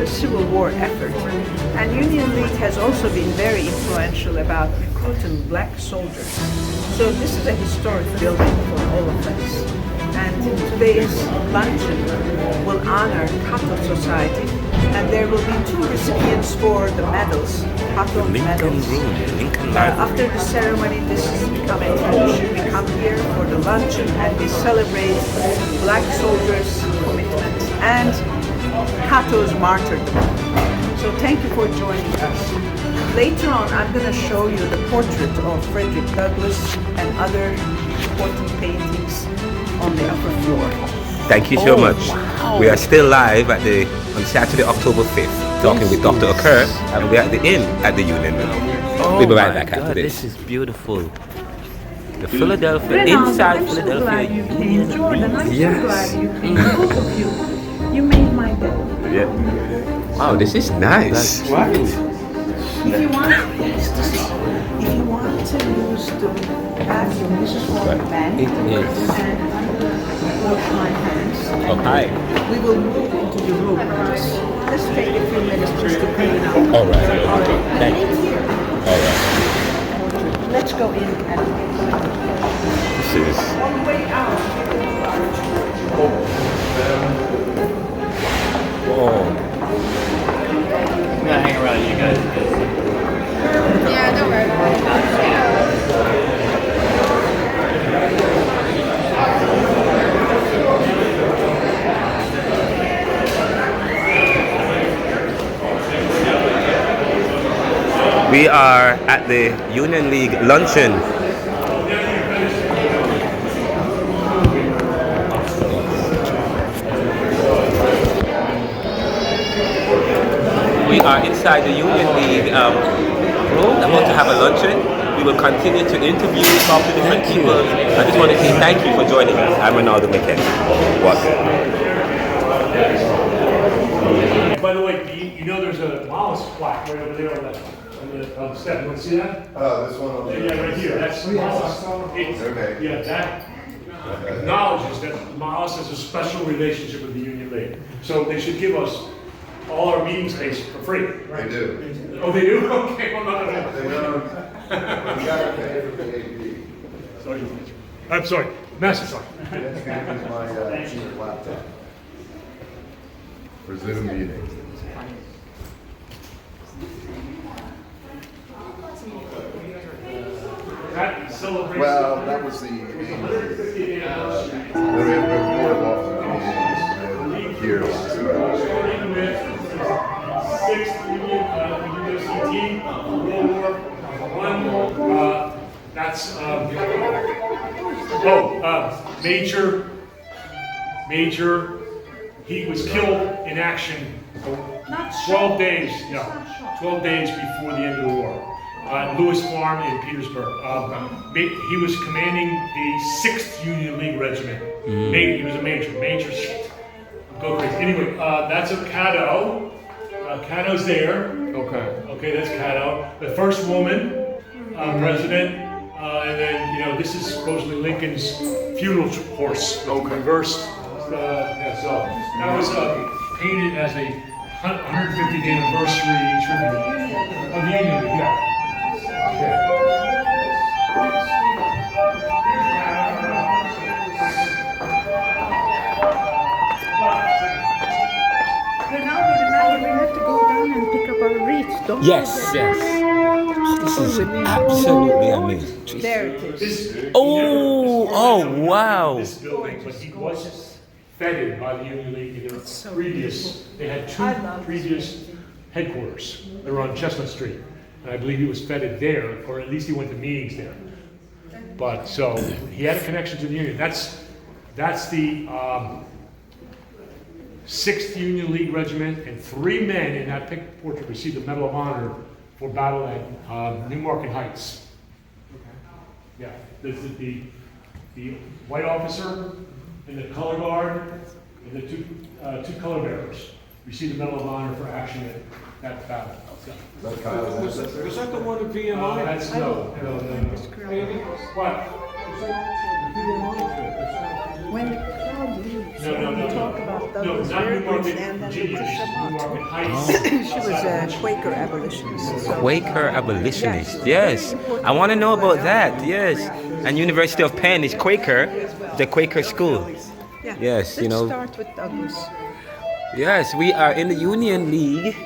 the Civil War effort. And Union League has also been very influential about recruiting black soldiers. So this is a historic building for all of us. And today's luncheon will honor Catto Society, and there will be 2 recipients for the medals, Catto medals. After the ceremony, this has become a tradition. We come here for the luncheon and we celebrate black soldiers' commitment and Catto's martyrdom. So thank you for joining us. Later on, I'm going to show you the portrait of Frederick Douglass and other important paintings on the upper floor. Thank you so much. Wow. We are still live on Saturday, October 5th, talking with Dr. Okur, and we're at the inn at the Union. We'll be right back after this. This is beautiful. The Philadelphia, inside Philadelphia Union. Jordan, I'm so glad you came. Both of you. You made my day. Yeah. Wow, this is nice. If you want, if you want to use the bathroom, this is for the bank. It is. And I'm going to wash my hands. Okay. We will move into the room. Just take a few minutes just to clean up. All right. Thank you. All right. Let's go in and This is... on the way out. Whoa. I'm gonna hang around you guys. Yeah, don't worry about it. We are at the Union League luncheon. We are inside the Union League room, about to have a luncheon. We will continue to interview, talk to different people. I just want to say thank you for joining us. I'm Anadoulu-Okur and Prof. By the way, you know there's a mollusk plaque right over there on the step. You want to see that? Oh, this one over there. Yeah, right here. That's mollusk. Okay. Yeah, that acknowledges that mollusk has a special relationship with the Union League. So they should give us all our meeting space for free. They do. Oh, they do? Okay, well, no. They don't. You gotta pay for the AP. Sorry. I'm sorry. Massive sorry. That's gonna be my cheap laptop. For Zoom meetings. That celebrates. Well, that was the aim. We have more of meetings here last night. Starting with 6th Union USCT, World War I. That's Major. He was killed in action 12 days. Yeah, 12 days before the end of the war. Lewis Farm in Petersburg. He was commanding the 6th Union League Regiment. He was a major. Go crazy. Anyway, that's a Catto. Catto's there. Okay, that's Catto. The first woman president, and then this is supposedly Lincoln's funeral horse. Reversed. So that was painted as a 150th anniversary tribute of the Union League. Yeah. We have to go down and pick up our wreaths, don't Yes. This is absolutely amazing. There it is. Oh, wow. This building, but he was feted by the Union League in their previous. They had 2 previous headquarters. They were on Chestnut Street, and I believe he was feted there, or at least he went to meetings there. But so he had a connection to the Union. That's the 6th Union League Regiment, and 3 men in that portrait received the Medal of Honor for battle at Newmarket Heights. Yeah, this is the white officer and the color guard and the two color bearers received the Medal of Honor for action at that battle. Is that Kyle's ancestor? Was that the one at VMI? That's no. What? When the crowd leaves, No. we talk about Douglas very briefly, and then Lucretia Mott. She was a Quaker abolitionist. So, Quaker abolitionist. Yes. Yes. I want to know about that. Yes. And University of Penn is Quaker, the Quaker school. yeah. Yes, you Let's know. start with Douglas. Yes, we are in the Union League.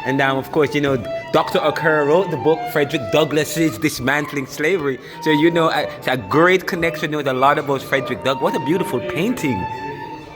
And of course, you know, Dr. Okur wrote the book, Frederick Douglass's Dismantling Slavery. So, you know, it's a great connection, knows a lot about Frederick Douglass. What a beautiful painting.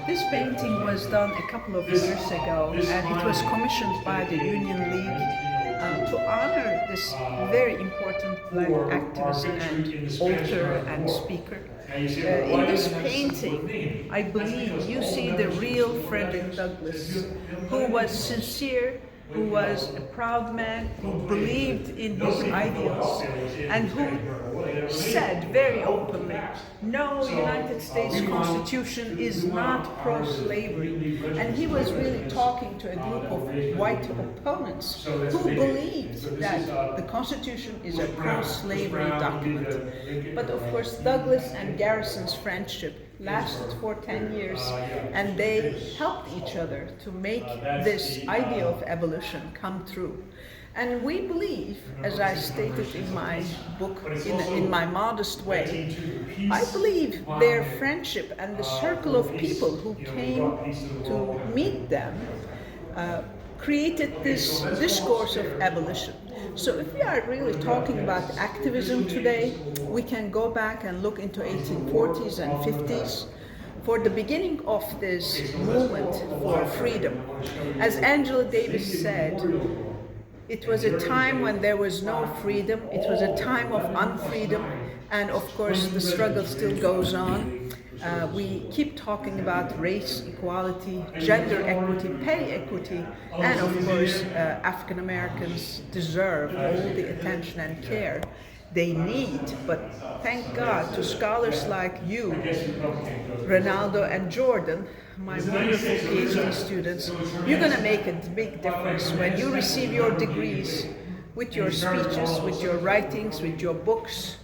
This painting was done a couple of years ago, and it was commissioned by the Union League to honor this very important black activist and author and speaker. In this painting, I believe you see the real Frederick Douglass, who was sincere, who was a proud man, who believed in his ideals, and who said very openly, no, United States Constitution is not pro-slavery. And he was really talking to a group of white opponents who believed that the Constitution is a pro-slavery document. But of course, Douglas and Garrison's friendship lasted for 10 years, and they helped each other to make this idea of abolition come true. And we believe, as I stated in my book, in my modest way, I believe their friendship and the circle of people who came to meet them created this discourse of abolition. So if we are really talking about activism today, we can go back and look into 1840s and 50s for the beginning of this movement for freedom. As Angela Davis said, it was a time when there was no freedom, it was a time of unfreedom, and of course the struggle still goes on. We keep talking about race equality, gender equity, pay equity, and of course African Americans deserve all the attention and care they need. But thank God to scholars like you, Ronaldo and Jordan, my wonderful PhD students, you're going to make a big difference when you receive your degrees with your speeches, with your writings, with your books.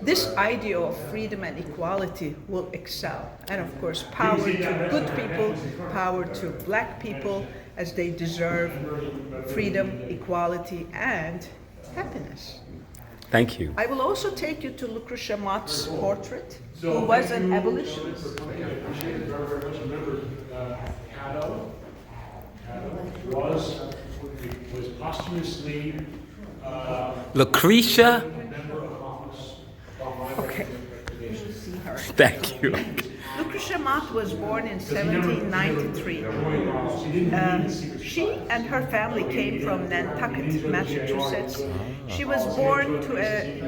This idea of freedom and equality will excel. And of course, power to good people, power to black people, as they deserve freedom, equality, and happiness. Thank you. I will also take you to Lucretia Mott's portrait, who was an abolitionist. Remember, Catto was posthumously Lucretia. member of Congress. Okay, you see her. Thank you. Lucretia Mott was born in 1793. She and her family came from Nantucket, Massachusetts. She was born to a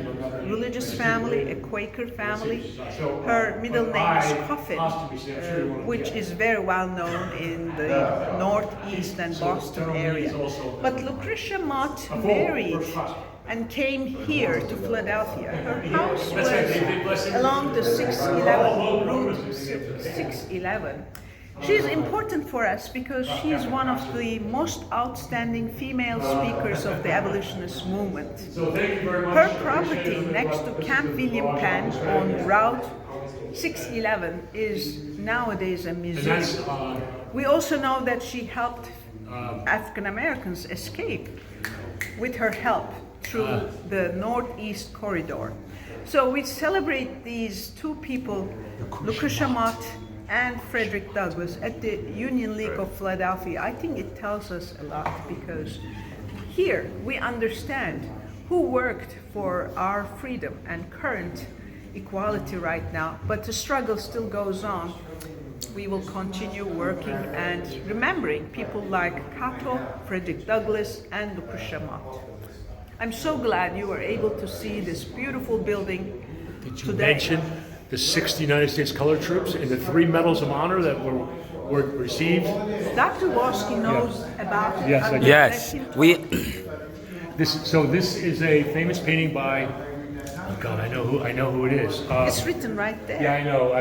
religious family, a Quaker family. Her middle name is Coffin, which is very well known in the Northeast and Boston area. But Lucretia Mott married and came here to Philadelphia. Her house was along the 611 route 611. She is important for us because she is one of the most outstanding female speakers of the abolitionist movement. Her property next to Camp William Penn on Route 611 is nowadays a museum. We also know that she helped African Americans escape with her help through the Northeast Corridor. So we celebrate these two people, Lucretia Mott and Frederick Douglass, at the Union League of Philadelphia. I think it tells us a lot because here we understand who worked for our freedom and current equality right now, but the struggle still goes on. We will continue working and remembering people like Catto, Frederick Douglass, and Lucretia Mott. I'm so glad you were able to see this beautiful building Did you today. mention the 6 United States Colored Troops and the 3 medals of honor that were received? Dr. Waskie knows about it. Yes, I I'm do. gonna Yes, let him we. This is a famous painting by. Oh God, I know who it is. It's written right there. Yeah, I know.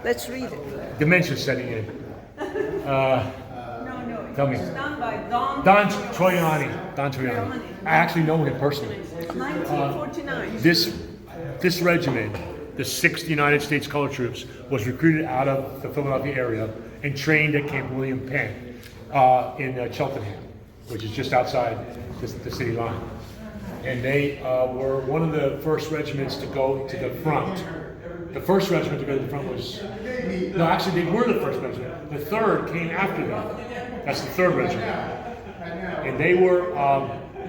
Let's read it. Dementia setting in. No, Tell me. it's done by Don Troiani. Don Troiani. I actually know him personally. 1949. This regiment, the 6th United States Colored Troops, was recruited out of the Philadelphia area and trained at Camp William Penn in Cheltenham, which is just outside the city line. And they were one of the first regiments to go to the front. The first regiment to go to the front was, no, actually they were the first regiment. The third came after them. That's the third regiment. And they were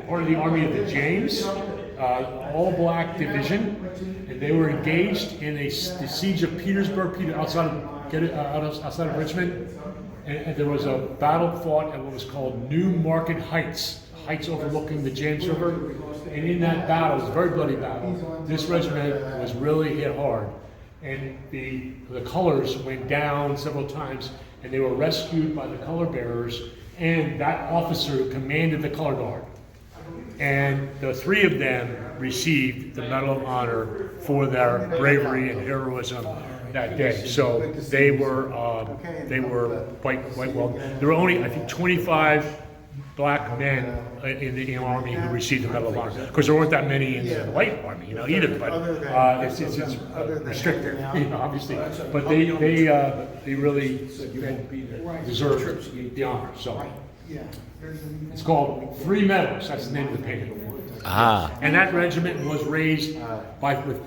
part of the Army of the James, all-black division, and they were engaged in the siege of Petersburg, outside of Richmond. And there was a battle fought at what was called Newmarket Heights overlooking the James River. And in that battle, it was a very bloody battle, this regiment was really hit hard. And the colors went down several times, and they were rescued by the color bearers and that officer who commanded the color guard. And the three of them received the Medal of Honor for their bravery and heroism that day. So they were quite well. There were only, I think, 25 black men in the Army who received the Medal of Honor. Of course, there weren't that many in the white Army, either. But it's restricted, obviously. But they really deserved the honor. So it's called 3 medals. That's the name of the painting. And that regiment was raised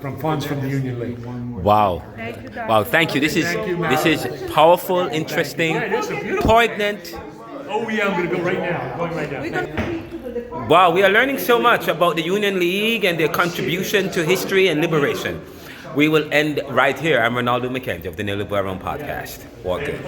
from funds from the Union League. Wow. Thank you, Dr. Wow, thank you. This is powerful, interesting, poignant. Oh yeah, I'm going to go right now. I'm going right now. Wow, we are learning so much about the Union League and their contribution to history and liberation. We will end right here. I'm Ronaldo McKenzie of the Neoliberal Round podcast. Walking.